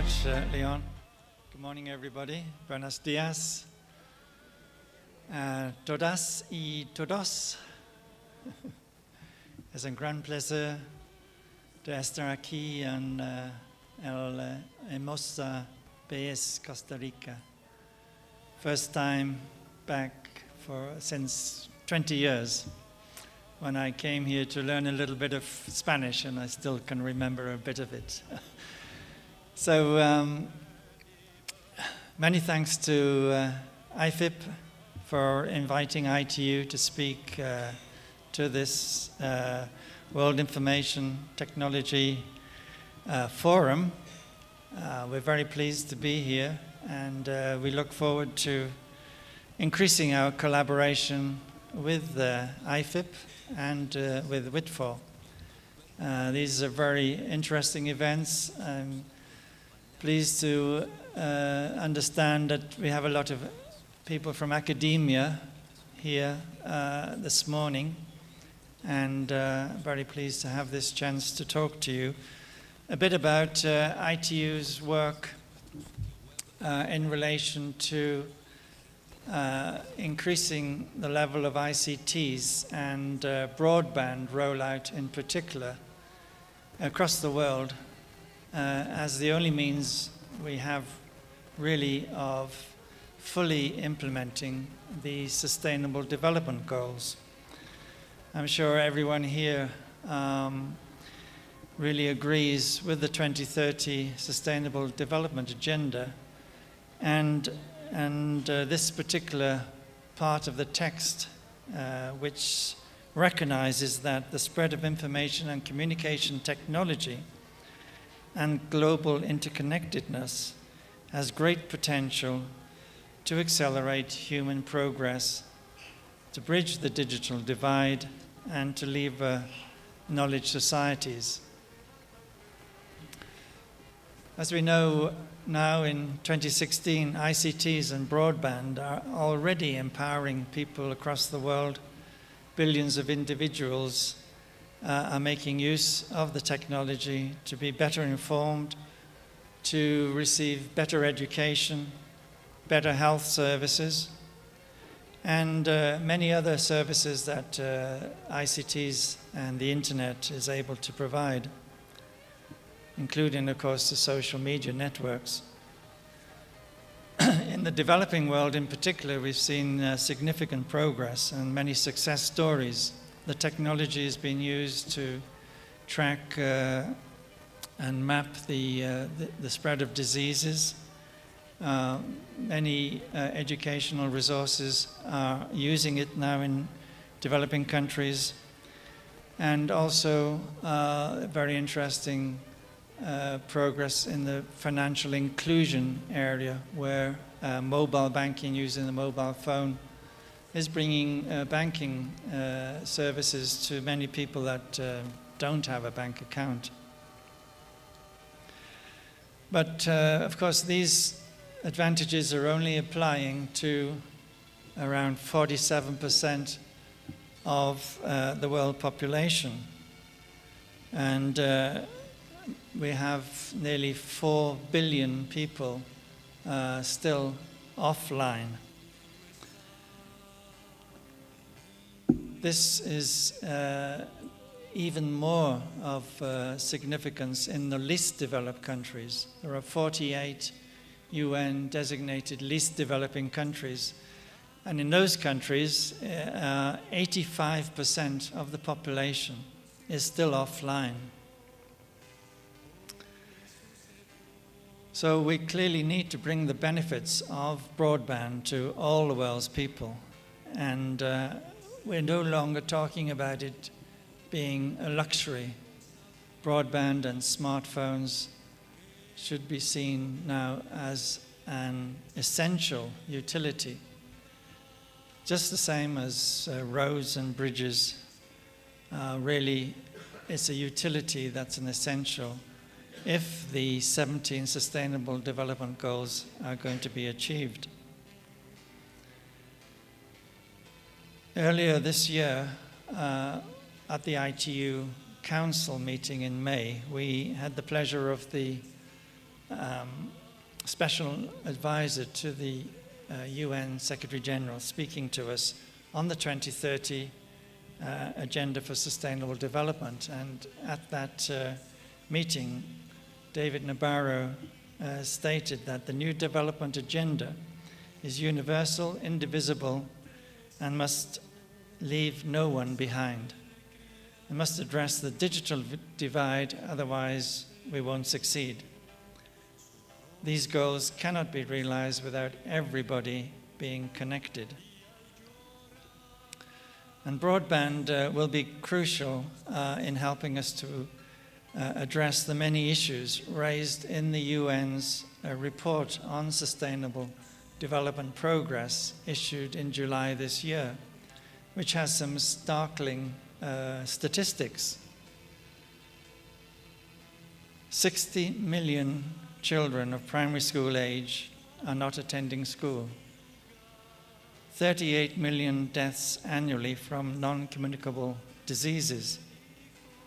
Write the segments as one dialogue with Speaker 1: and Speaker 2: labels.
Speaker 1: much, Leon. Good morning, everybody. Buenos dias. Todas y todos. Es un gran placer de estar aquí en el hermoso país Costa Rica. First time back since 20 years when I came here to learn a little bit of Spanish, and I still can remember a bit of it. So many thanks to IFIP for inviting ITU to speak to this World Information Technology Forum. We're very pleased to be here, and we look forward to increasing our collaboration with IFIP and with WITFOR. These are very interesting events. I'm pleased to understand that we have a lot of people from academia here this morning, and very pleased to have this chance to talk to you a bit about ITU's work in relation to increasing the level of ICTs and broadband rollout in particular across the world as the only means we have really of fully implementing the Sustainable Development Goals. I'm sure everyone here really agrees with the 2030 Sustainable Development Agenda, and this particular part of the text which recognizes that the spread of information and communication technology and global interconnectedness has great potential to accelerate human progress, to bridge the digital divide, and to lever knowledge societies. As we know now, in 2016, ICTs and broadband are already empowering people across the world. Billions of individuals are making use of the technology to be better informed, to receive better education, better health services, and many other services that ICTs and the internet is able to provide, including, of course, the social media networks. In the developing world in particular, we've seen significant progress and many success stories. The technology has been used to track and map the spread of diseases. Many educational resources are using it now in developing countries, and also very interesting progress in the financial inclusion area, where mobile banking using the mobile phone is bringing banking services to many people that don't have a bank account. But of course, these advantages are only applying to around 47% of the world population. And we have nearly 4 billion people still offline. This is even more of significance in the least developed countries. There are 48 UN designated least developing countries, and in those countries 85% of the population is still offline. So we clearly need to bring the benefits of broadband to all the world's people, and we're no longer talking about it being a luxury. Broadband and smartphones should be seen now as an essential utility, just the same as roads and bridges. Really, it's a utility that's an essential if the 17 Sustainable Development Goals are going to be achieved. Earlier this year, at the ITU Council meeting in May, we had the pleasure of the special advisor to the UN Secretary General, speaking to us on the 2030 Agenda for Sustainable Development. And at that meeting, David Nabarro stated that the new development agenda is universal, indivisible, and must leave no one behind. It must address the digital divide, otherwise we won't succeed. These goals cannot be realized without everybody being connected. And broadband will be crucial in helping us to address the many issues raised in the UN's report on sustainable development progress issued in July this year, which has some startling statistics. 60 million children of primary school age are not attending school. 38 million deaths annually from non-communicable diseases.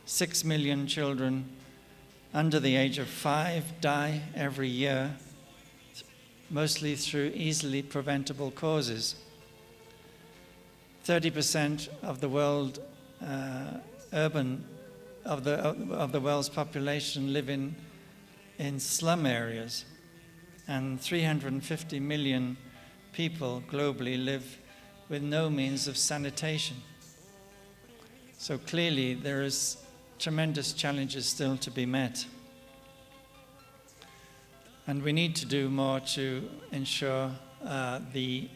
Speaker 1: 6 million children under the age of 5 die every year, mostly through easily preventable causes. 30% of the world of the world's population live in slum areas, and 350 million people globally live with no means of sanitation. So clearly there is tremendous challenges still to be met. And we need to do more to ensure the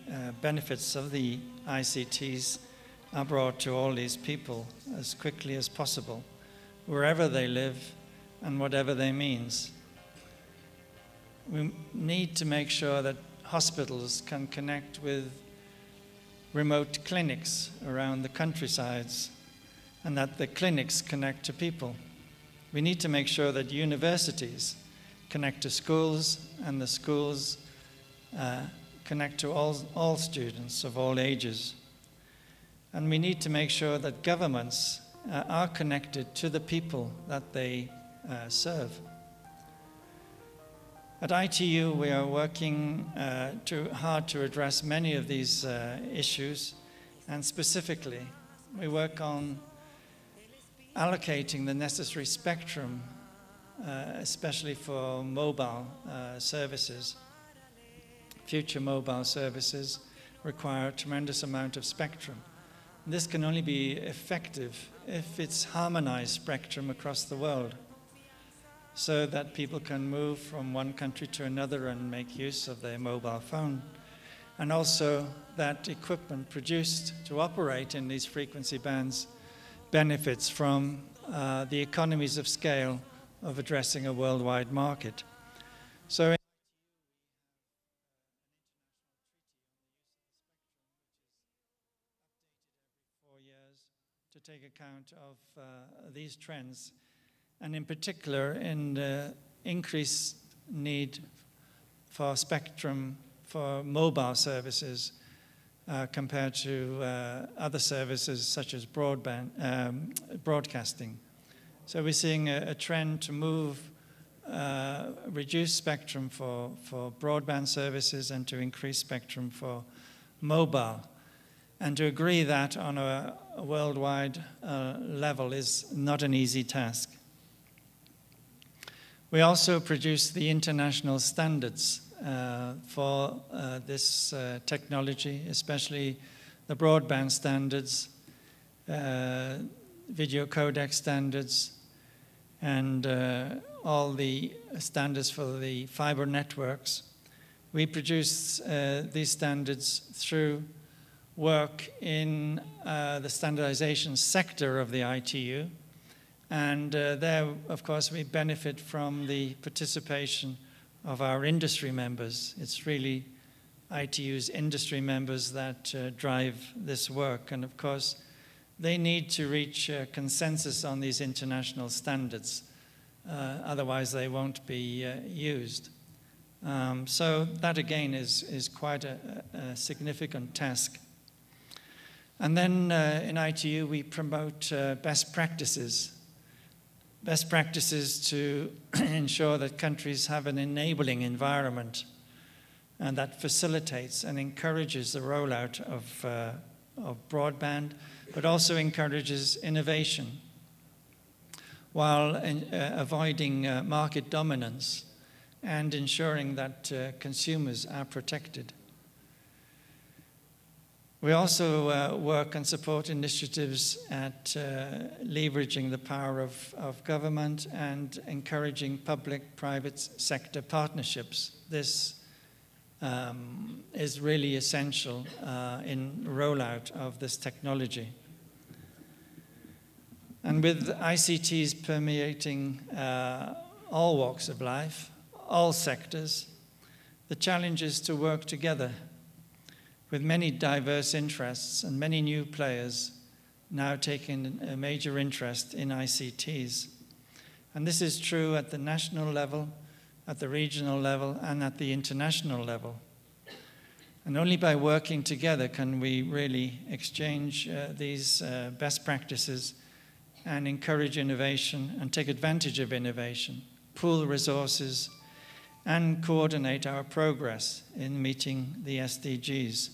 Speaker 1: benefits of the ICTs are brought to all these people as quickly as possible, wherever they live and whatever their means. We need to make sure that hospitals can connect with remote clinics around the countrysides, and that the clinics connect to people. We need to make sure that universities connect to schools, and the schools connect to all students of all ages. And we need to make sure that governments are connected to the people that they serve. At ITU, we are working hard to address many of these issues, and specifically, we work on allocating the necessary spectrum, especially for mobile services. Future mobile services require a tremendous amount of spectrum. This can only be effective if it's harmonized spectrum across the world, so that people can move from one country to another and make use of their mobile phone. And also that equipment produced to operate in these frequency bands benefits from the economies of scale of addressing a worldwide market. So to take account of these trends, and in particular in the increased need for spectrum for mobile services compared to other services such as broadcasting. So we're seeing a trend to move, reduce spectrum for broadband services and to increase spectrum for mobile. And to agree that on a worldwide level is not an easy task. We also produce the international standards for this technology, especially the broadband standards, video codec standards, and all the standards for the fiber networks. We produce these standards through work in the standardization sector of the ITU. And there, of course, we benefit from the participation of our industry members. It's really ITU's industry members that drive this work. And of course, they need to reach consensus on these international standards. Otherwise, they won't be used. So that, again, is quite a significant task. And then in ITU, we promote best practices. best practices to ensure that countries have an enabling environment and that facilitates and encourages the rollout of broadband, but also encourages innovation while avoiding market dominance and ensuring that consumers are protected. We also work and support initiatives at leveraging the power of government and encouraging public-private sector partnerships. This is really essential in rollout of this technology. And with ICTs permeating all walks of life, all sectors, the challenge is to work together with many diverse interests and many new players now taking a major interest in ICTs. And this is true at the national level, at the regional level, and at the international level. And only by working together can we really exchange these best practices and encourage innovation and take advantage of innovation, pool resources, and coordinate our progress in meeting the SDGs.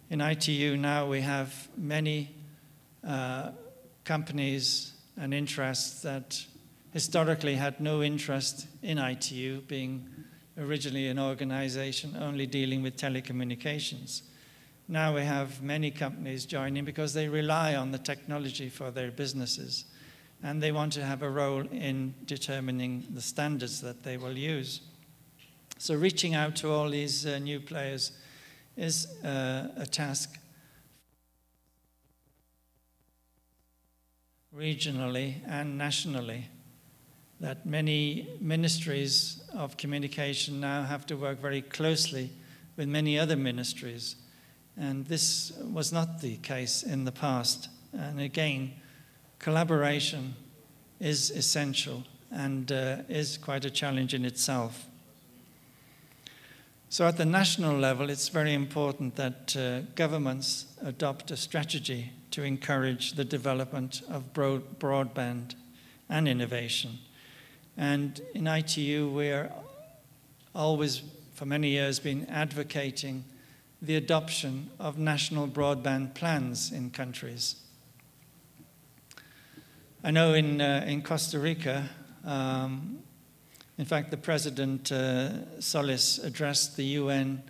Speaker 1: In ITU now we have many companies and interests that historically had no interest in ITU, being originally an organization only dealing with telecommunications. Now we have many companies joining because they rely on the technology for their businesses, and they want to have a role in determining the standards that they will use. So reaching out to all these new players is a task regionally and nationally, that many ministries of communication now have to work very closely with many other ministries. And this was not the case in the past. And again, collaboration is essential and is quite a challenge in itself. So at the national level, it's very important that governments adopt a strategy to encourage the development of broadband and innovation. And in ITU, we're always, for many years, been advocating the adoption of national broadband plans in countries. I know in Costa Rica, in fact, the President Solis addressed the UN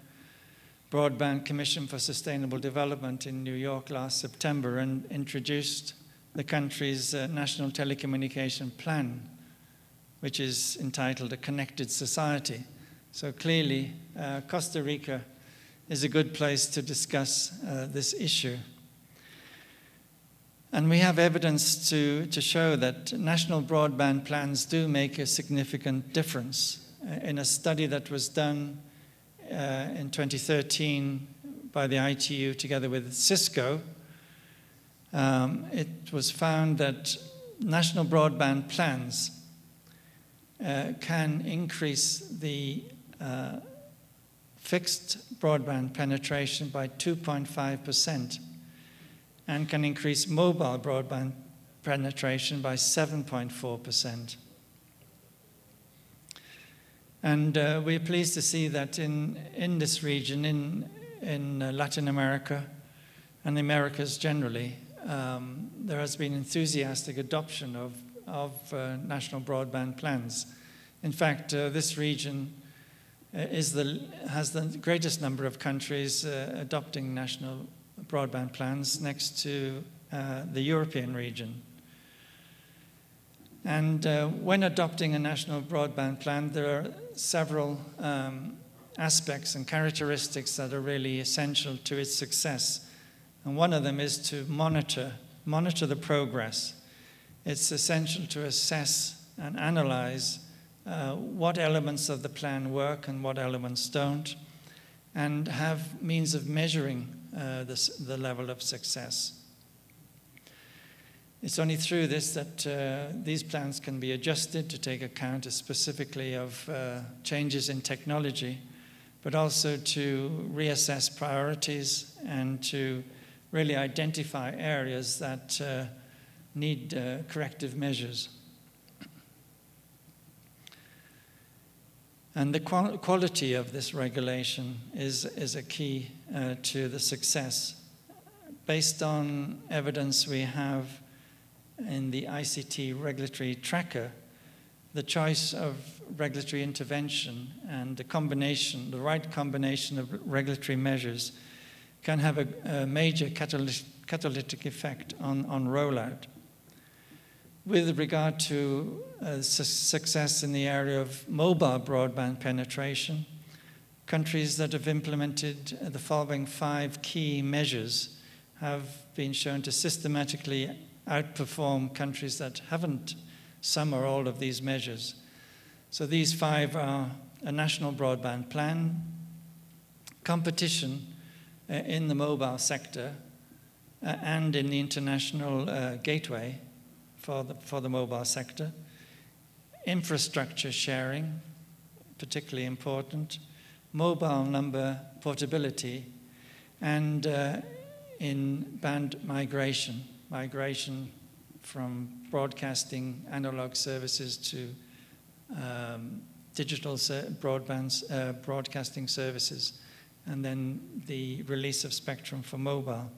Speaker 1: Broadband Commission for Sustainable Development in New York last September and introduced the country's national telecommunication plan, which is entitled A Connected Society. So clearly, Costa Rica is a good place to discuss this issue. And we have evidence to show that national broadband plans do make a significant difference. In a study that was done in 2013 by the ITU together with Cisco, it was found that national broadband plans can increase the fixed broadband penetration by 2.5% and can increase mobile broadband penetration by 7.4%. And we're pleased to see that in this region, in Latin America and the Americas generally, there has been enthusiastic adoption of national broadband plans. In fact, this region has the greatest number of countries adopting national broadband plans next to the European region. And when adopting a national broadband plan, there are several aspects and characteristics that are really essential to its success. And one of them is to monitor the progress. It's essential to assess and analyze what elements of the plan work and what elements don't, and have means of measuring the level of success. It's only through this that these plans can be adjusted to take account specifically of changes in technology, but also to reassess priorities and to really identify areas that need corrective measures. And the quality of this regulation is a key to the success. Based on evidence we have in the ICT regulatory tracker, the choice of regulatory intervention and the right combination of regulatory measures can have a major catalytic effect on rollout. With regard to success in the area of mobile broadband penetration, countries that have implemented the following 5 key measures have been shown to systematically outperform countries that haven't some or all of these measures. So these 5 are a national broadband plan, competition in the mobile sector and in the international gateway for the mobile sector, infrastructure sharing, particularly important, mobile number portability, and in band migration from broadcasting analog services to digital broadcasting services, and then the release of spectrum for mobile.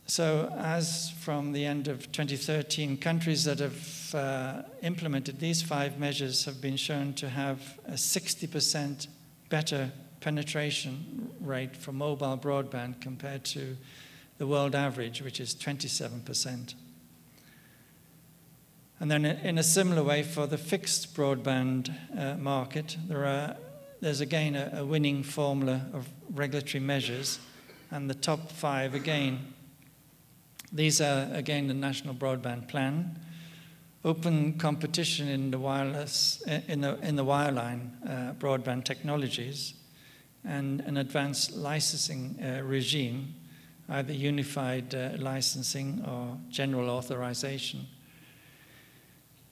Speaker 1: So as from the end of 2013, countries that have implemented these 5 measures have been shown to have a 60% better penetration rate for mobile broadband compared to the world average, which is 27%. And then in a similar way for the fixed broadband market, there's again a winning formula of regulatory measures, and the top 5 again. These are, again, the National Broadband Plan, open competition in the wireless, in the wireline broadband technologies, and an advanced licensing regime, either unified licensing or general authorization,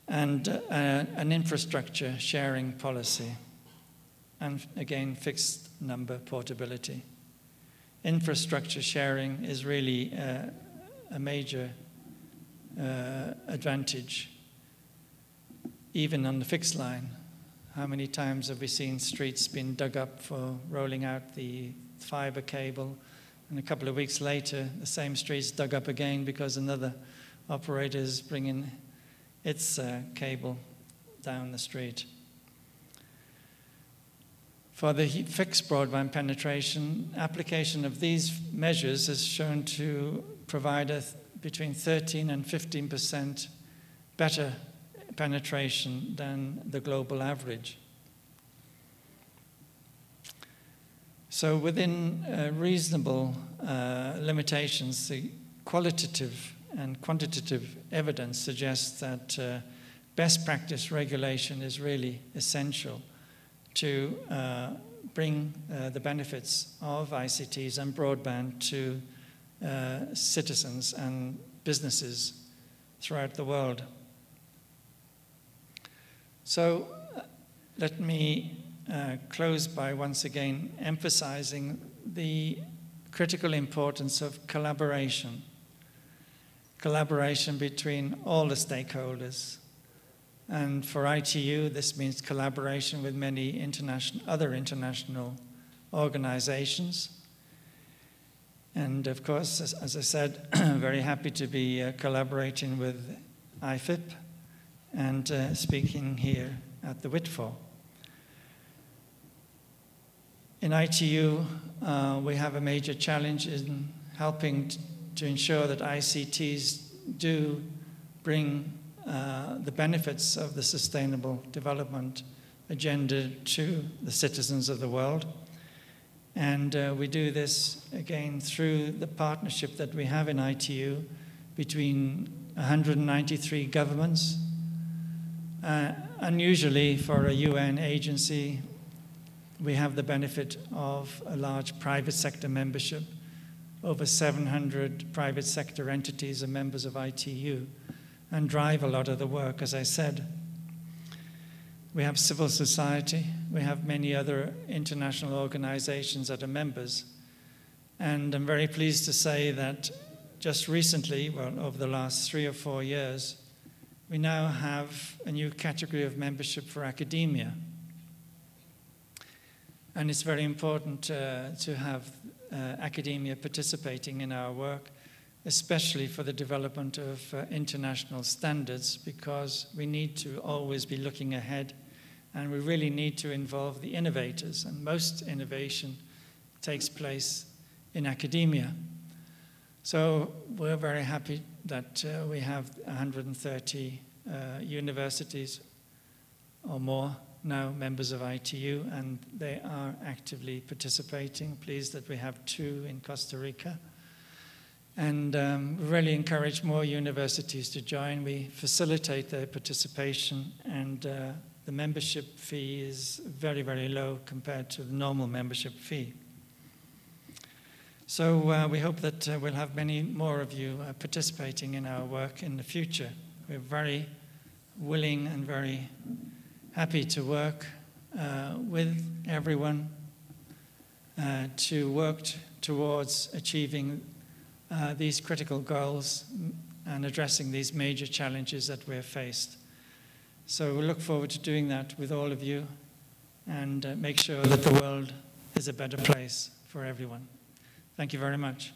Speaker 1: and an infrastructure sharing policy, and again, fixed number portability. Infrastructure sharing is really a major advantage, even on the fixed line. How many times have we seen streets being dug up for rolling out the fiber cable, and a couple of weeks later, the same streets dug up again because another operator is bringing its cable down the street. For the fixed broadband penetration, application of these measures is shown to provide between 13 and 15% better penetration than the global average. So within reasonable limitations, the qualitative and quantitative evidence suggests that best practice regulation is really essential to bring the benefits of ICTs and broadband to citizens and businesses throughout the world. So let me close by once again emphasizing the critical importance of collaboration between all the stakeholders. And for ITU, this means collaboration with many other international organizations. And of course, as I said, very happy to be collaborating with IFIP and speaking here at the WITFOR. In ITU, we have a major challenge in helping to ensure that ICTs do bring the benefits of the Sustainable Development Agenda to the citizens of the world. And we do this, again, through the partnership that we have in ITU between 193 governments. Unusually for a UN agency, we have the benefit of a large private sector membership. Over 700 private sector entities are members of ITU and drive a lot of the work, as I said. We have civil society. We have many other international organizations that are members. And I'm very pleased to say that just recently, well, over the last 3 or 4 years, we now have a new category of membership for academia. And it's very important to have academia participating in our work, especially for the development of international standards, because we need to always be looking ahead, and we really need to involve the innovators, and most innovation takes place in academia. So we're very happy that we have 130 universities or more now members of ITU, and they are actively participating. Pleased that we have 2 in Costa Rica. And we really encourage more universities to join. We facilitate their participation, and the membership fee is very, very low compared to the normal membership fee. So we hope that we'll have many more of you participating in our work in the future. We're very willing and very happy to work with everyone to work towards achieving these critical goals and addressing these major challenges that we're faced. So we look forward to doing that with all of you and make sure that the world is a better place for everyone. Thank you very much.